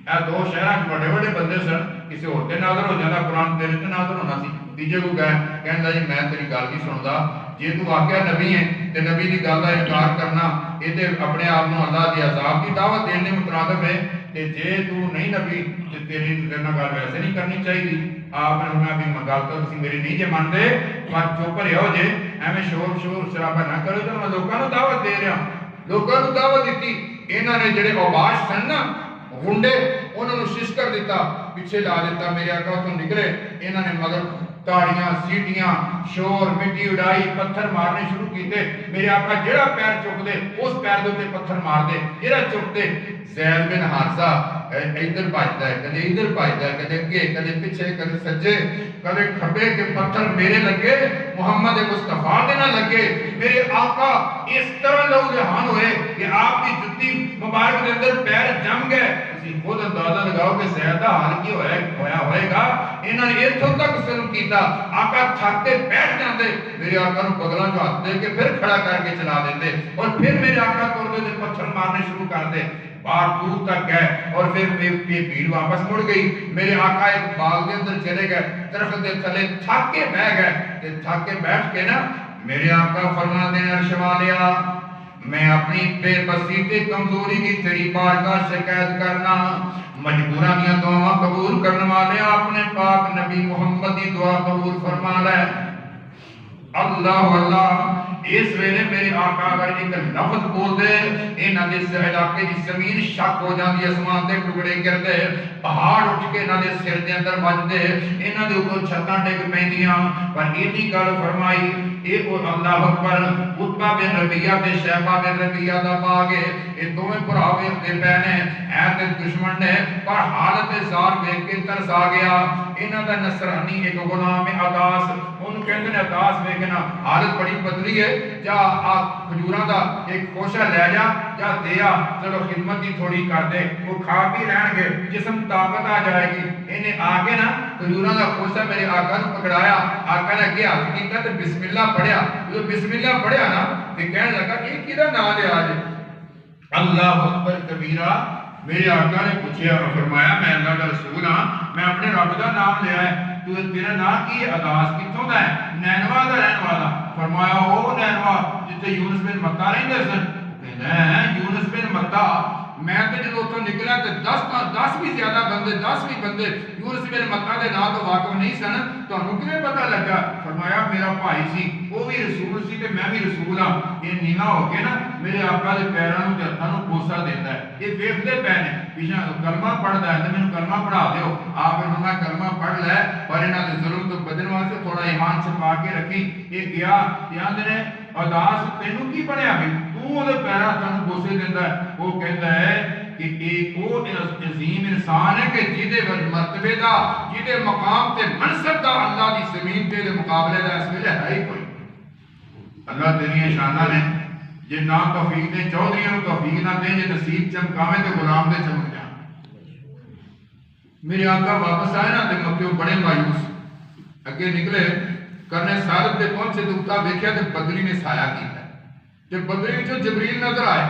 اے دو شہراں بڑے بڑے بندے سن، کسی اور تے نازل ہو جاتا قرآن تیرے تے نازل ہونا سی۔ تیجے کو کہندا جی میں تیری گل نہیں سندا، جے تو واقعہ نبی ہے تے نبی دی گل دا انکار کرنا یہ تے اپنے آپ کو اللہ دی عذاب کی دعوت دینے کے مترادف ہے، تے جے تو نہیں نبی تے تیری گل ویسے نہیں کرنی چاہیے۔ آپ نے فرمایا بھی گل تو تسی میری نہیں جے منتے، پر چپ رہو جے، ایویں شور شرابہ نہ کرو، جو میں لوکاں نوں دعوت دے رہا، لوکاں نوں دعوت دیتی۔ انہاں نے جڑے اوباش سن نا غنڈے، انہوں نے شش کر دیتا، پیچھے لا دیتا، میرے آقا تو نکلے، انہوں نے مگر تاڑیاں سیٹیاں شور مٹی اڑائی پتھر مارنے شروع کیتے۔ میرے آقا جڑا پیر چک دے اس پیر دے پتھر مار دے، جڑا چک دے۔ زید بن حارثہ ادھر بھجدا ہے، کدے ادھر بھجدا ہے، کدے اگے کدے پیچھے کدے سجے کدے کھبے کے پتھر میرے لگے، محمد مصطفیٰ دے نہ لگے۔ میرے آقا اس طرح لہو جہان ہوئے کہ آپ کی جُتی مبارک دے اندر پیر جم گئے۔ تسی خود اندازہ لگاؤ کہ زید دا حال کی ہوئے گا۔ انہاں نے اتھوں تک ظلم کیتا، آقا تھک کے بیٹھ جاندے، میرے آقا نوں بغلاں چوں ہاتھ دے کے پھر کھڑا کر کے چلا دیندے، اور پھر میرے آقا ٹردے تے پتھر مارنے شروع کر دے۔ باہر دور تک گئے اور پھر بھیڑ واپس مڑ گئی۔ میرے آقا ایک باغ کے اندر چلے گئے، درخت دے تھلے تھک کے بیٹھ گئے، تے تھک کے بیٹھ کے نا میرے آقا فرماتے ہیں عرش والیا، میں اپنی بے بسی تے کمزوری کی تیری بارگاہ شکایت کرنا، مجبوراں دیاں دعاواں قبول کرنے والے اپنے پاک نبی محمد دی دعا قبول فرما لے۔ اللہ اللہ، اس ویلے میرے آقا اگر ایک لفظ بول دے، انہاں دے علاقے دی زمین شک ہو جاندی، اسمان دے ٹکڑے گردے، پہاڑ اٹھ کے انہاں دے سر دے اندر وجدے، انہاں دے اوپر چھتاں ڈگ پیندیاں۔ پر اینی گل فرمائی، اے اللہ اکبر، عتبہ بن ربیعہ تے شیبہ بن ربیعہ دا باغ ہے، اے دوویں بھرا ویکھدے پے نے، اے تے دشمن نے، پر حالت زار ویکھ کے ترس آ گیا۔ انہاں دا نصرانی ایک غلام عطاس، اونوں کہندے نے عطاس ویکھنا حالت بڑی بدلی ہے، جا آ کھجوراں دا ایک خوشہ لے جا دیا، چلو خدمت دی تھوڑی کر دے، وہ کھا بھی رہن گے، جسم طاقت آ جائے گی۔ انہیں آگے نا کھجوراں دا خوشہ میرے آقا نے پکڑایا، آقا نے اگے ہاتھ کیتا تے بسم اللہ پڑھیا، جو بسم اللہ پڑھیا نا تے کہنے لگا یہ کیدا نام لیا جے؟ اللہ اکبر کبیرہ۔ میرے آقا نے پوچھا اور فرمایا میں اللہ کا رسول ہاں، میں اپنے رب دا نام لیا ہے، تو تیرا نام کی ہے؟ عطاس کتھوں دا ہے؟ نینوا دا رہن والا۔ فرمایا او نینوا جتے یونس بن متا رہندے سن؟ کہندا ہے یونس بن متا، میں تے جدوں اوتھوں نکلا تے 10 بھی زیادہ بندے 10 بھی بندے یونس بن متا دے نام تو واقف نہیں سن، تانوں کیویں پتہ لگا؟ فرمایا میرا بھائی سی، وہ بھی رسول سی تے میں بھی رسول ہاں۔ یہ نیوا ہو کے نا میرے آقا دے پیراں نوں تے ہتھاں نوں بوسا دیندا ہے، یہ ویکھدے پے نے، پیچھے کلمہ پڑھدا ہے تے مینوں کلمہ پڑھا دیو۔ آپ نے فرمایا کلمہ پڑھ لے، پر انہاں دے ظلم تو بچن واسطے تھوڑا ایمان چھپا کے رکھی۔ یہ گیا کہندے نے عطاس تینوں کی بنیا بھی تو دے پیراں ہتھاں نوں بوسے دیندا ہے؟ وہ کہندا ہے کہ ایک وہ عظیم انسان ہے کہ جیدے مرتبے دا جیدے مقام تے منصب دا اللہ دی زمین تے دے مقابلے دا اس ویلے ہے ہی کوئی۔ اللہ تیری شاناں نے جے نا توفیق دے چودھریاں نوں توفیق نہ دے، جے نصیب چمکاویں تے غلام دے چمک جان۔ میرے آقا واپس آئے نا تے مکیوں بڑے مایوس اگے نکلے، کرنے سالت تے پہنچے تو اتا دیکھیا تے بدری نے سایہ کیتا ہے، تے بدری وچوں جبریل نظر آئے۔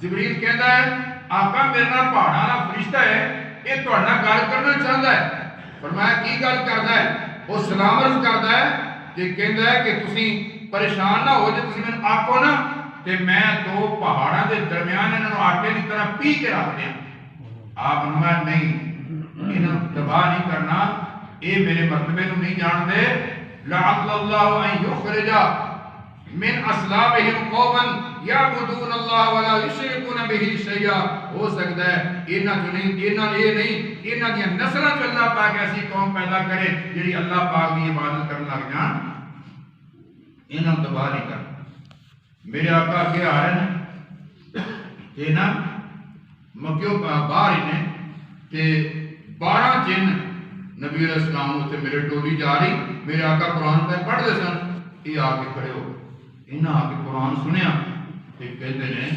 جبریل کہندا ہے آقا میرے نال پہاڑاں والا فرشتہ ہے، یہ تہاڈے نال گل کرنا چاہندا ہے۔ فرمایا کی گل کردا ہے؟ وہ سلام عرض کردا ہے تے کہندا ہے کہ تسی پریشان نہ ہو، جے تسی مینوں آکھو نا تے میں دو پہاڑاں دے درمیان انہاں نوں آٹے دی طرح پی کے رکھ دیاں۔ آپ فرمایا نہیں، انہاں تباہ نہیں کرنا، اے میرے مرتبے نوں نہیں جان دے۔ لعل اللہ ان یخرج من اصلابہم قوما یعبدون اللہ ولا یشرکون بہ شیئا۔ ہو سکتا ہے انہاں یہ نہیں، انہاں دی نسلاں چ اللہ پاک ایسی قوم پیدا کرے جڑی اللہ پاک دی عبادت کرن لگ جان، انہاں تباہ نہیں کرنا۔ میرے آقا کے آ رہے ہیں کہ نا مکیوں باہر ہی نے کہ 12 جن نبی علیہ السلام اتنے میرے ٹولی جا رہی، میرے آقا قرآن پہ پڑھ دے سن، یہ آ کے کھڑے ہو گئے، انہاں آ کے قرآن سنیا تے کہتے نے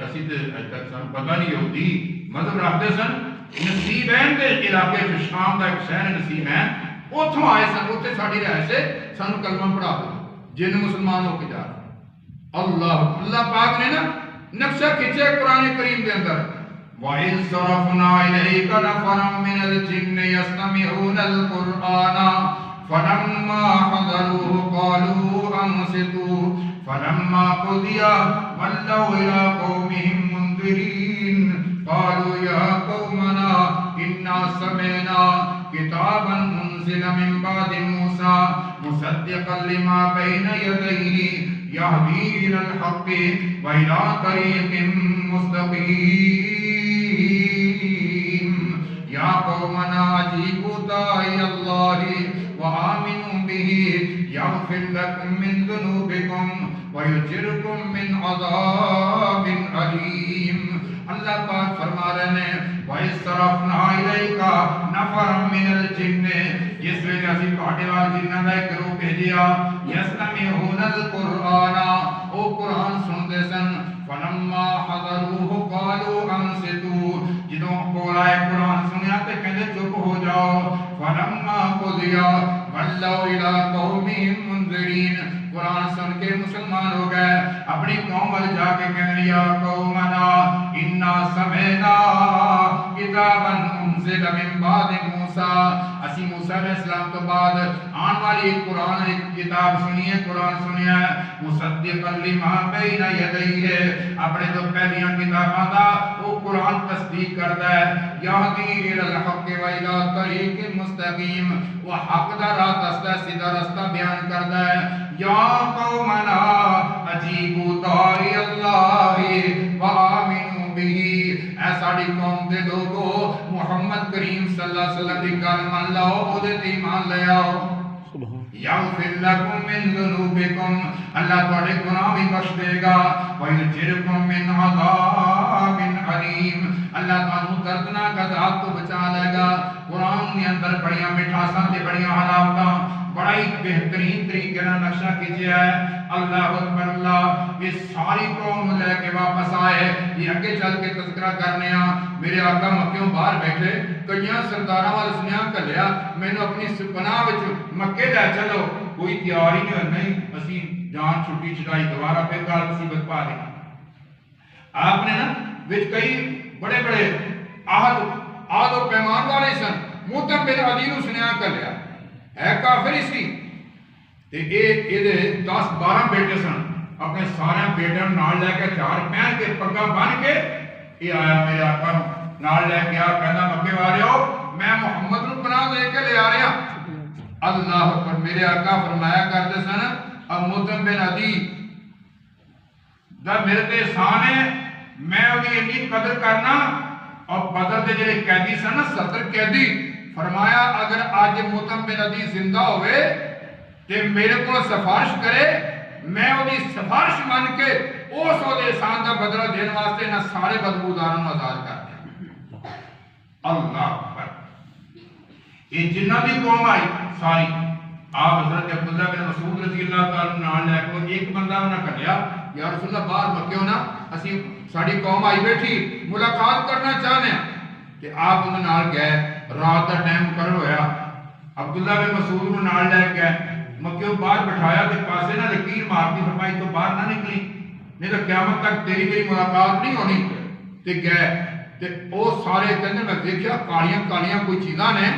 اسی تے اج تک سن پتہ نہیں ہوتی مذہب رکھتے سن۔ نصیبین دے علاقے چ شام دا ایک شہر نصیبین، اتھوں آئے سن، اتنے ساڈی رہائش ہے، سانوں کلمہ پڑھا دو، جن مسلمان ہو کے جا رہے۔ اللہ پاک نے نا نقشہ کھچیا قرآن کریم دے اندر، وَإِذْ صَرَفْنَا إِلَيْكَ نَفَرًا مِنَ الْجِنِّ يَسْتَمِعُونَ الْقُرْآنَ فَلَمَّا حَضَرُوهُ قَالُوا أَنصِتُوا فَلَمَّا قُضِيَ وَلَّوْا إِلَى قَوْمِهِمْ مُنذِرِينَ قَالُوا يَا قَوْمَنَا إِنَّا سَمِعْنَا كِتَابًا أُنزِلَ مِن بَعْدِ مُوسَى مُصَدِّقًا لِمَا بَيْنَ يَدَيْهِ يَهْدِي إِلَى الْحَقِّ وَإِلَى طَرِيقٍ مُّسْتَقِيمٍ يَا قَوْمَنَا أَجِيبُوا دَاعِيَ اللَّهِ وَآمِنُوا بِهِ يَغْفِرْ لَكُم مِّن ذُنُوبِكُمْ وَيُجِرْكُم مِّنْ عَذَابٍ أَلِيمٍ۔ اللہ پاک فرما رہے ہیں وَإِذْ صَرَفْنَا إِلَيْكَ نَفَرًا مِنَ الْجِنِّ، جس ویلے اسی تواڈے وال جناں دا ایک گروہ بھیجیا یستمعون القرآن، او قرآن سنتے سن، فلما حضروہ قالوا انصتوا، جدوں کول آئے قرآن سنیا تے کہندے چپ ہو جاؤ، فلما قضی ولوا الی قومہم منذرین، قرآن سن کے مسلمان ہو گئے، اپنی قوم وال جا کے کہنے یا قومنا انا سمعنا کتابا انزل من بعد موسیٰ، اسی موسیٰ علیہ السلام تو بعد آن والی ایک قرآن ایک کتاب سنیے، قرآن سنیا مصدقا لما بین یدیہ، اپنے جو پہلیاں کتاباں دا وہ قرآن تصدیق کردا ہے، یہدی الی الحق و الی طریق مستقیم، وہ حق دا راہ دستا ہے، سیدھا رستہ بیان کردا ہے۔ یا قومنا اجیبوا داعی اللہ وآمنوا بہ، اے ساڈی قوم دے لوگو محمد کریم صلی اللہ علیہ وسلم دی گل مان لاؤ، او دے تے ایمان لے آؤ۔ یغفر لکم من ذنوبکم، اللہ تواڈے گناہ بھی بخش دے گا، ویجرکم من عذاب علیم، اللہ تانوں دردناک عذاب تو بچا لے گا۔ قرآن کے اندر بڑیاں مٹھاساں تے بڑیاں حلاوتاں بڑا ہی بہترین طریقے نال نقشہ کیجیا ہے۔ اللہ اکبر اللہ، اس ساری قوم لے کے واپس آئے، یہ اگے چل کے تذکرہ کرنے ہاں۔ میرے آقا مکیوں باہر بیٹھے، کئیاں سرداراں وال سنیا کلیا مینوں اپنی پناہ وچ مکے لے چلو، کوئی تیار ہی نہیں، اسی جان چھٹی چھڑائی دوبارہ پھر گل مصیبت پا دی۔ آپ نے نا وچ کئی بڑے بڑے عہد و پیمان والے سن، موتم بن عدی نوں سنیا کلیا ہے کافر ہی سی، تے یہ 10-12 بیٹے سن، اپنے سارے بیٹے نال لے کے چار پہن کے پگا بن کے یہ آیا میرے آقا نال لے کے آ کہندا مکے والیو میں محمد نوں پناہ دے کے لے آ رہا۔ اللہ اکبر، میرے آقا فرمایا کرتے سن موتم بن عدی دا میرے تے احسان ہے، میں اودی اتنی قدر کرنا، اور بدر دے جڑے قیدی سن 70 قیدی، فرمایا اگر آج موتم بن عدی زندہ ہوئے تے میرے کو سفارش کرے، میں وہی سفارش مان کے اس وہدے احسان دا بدلہ دین واسطے نہ سارے بدبوداروں آزاد کر دیا۔ اللہ اکبر، یہ جنہ دی قوم آئی ساری، آپ حضرت عبداللہ بن مسعود رضی اللہ تعالیٰ نال لے کے ایک بندہ انہاں کہیا یا رسول اللہ باہر مکیوں نا اسی ساری قوم آئی بیٹھی ملاقات کرنا چاہنے ہیں، کہ آپ انہاں نال گئے، رات دا ٹائم مقرر ہویا، عبداللہ بن مسعود نوں نال لے گئے، مکیوں باہر بٹھایا تے پاسے نہ لکیر مارتی، فرمائی تو باہر نہ نکلی نہیں تو قیامت تک تیری میری ملاقات نہیں ہونی، تے گئے تے او سارے کہندے میں دیکھیا کالیاں کالیاں کوئی چیزاں نے،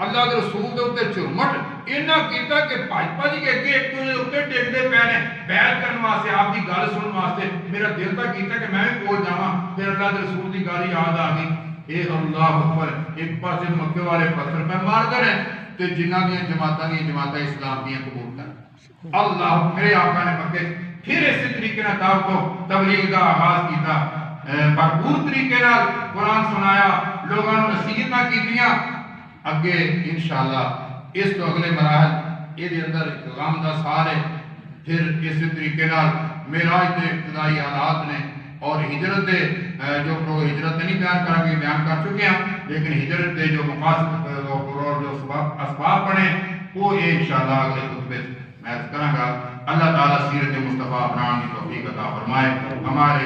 اللہ دے رسول دے اوتے چرمٹ انہاں کیتا کہ بھاجپا جی کے اگے ایک دوسرے اوتے ٹکدے پے نے بیعت کرن واسطے، آپ دی گل سنن واسطے، میرا دل تک کیتا کہ میں بھی کول جاواں، پھر اللہ دے رسول دی گل یاد آ گئی۔ اے اللہ اکبر، ایک پاسے مکے والے پتھر پہ مار دے رہے تے جنہاں دیاں جماعتاں اسلام دیاں قبول کر۔ اللہ میرے آقا نے مکے پھر اسی طریقے نال تبلیغ دا آغاز کیتا، بھرپور طریقے نال قرآن سنایا، لوگاں نوں نصیحتاں کیتیاں۔ اگے انشاءاللہ اس تو اگلے مراحل یہ دے اندر اقتدام دا سارے پھر اسی طریقے نال معراج دے ابتدائی حالات نے، اور ہجرت دے جو ہجرت نہیں بیان کر کے بیان کر چکے ہیں، لیکن ہجرت دے جو مقاصد اور جو اسباب بنے وہ انشاءاللہ اگلے خطبے میں کراں گا۔ اللہ تعالیٰ سیرت مصطفیٰ اپنان کی توفیق عطا فرمائے، ہمارے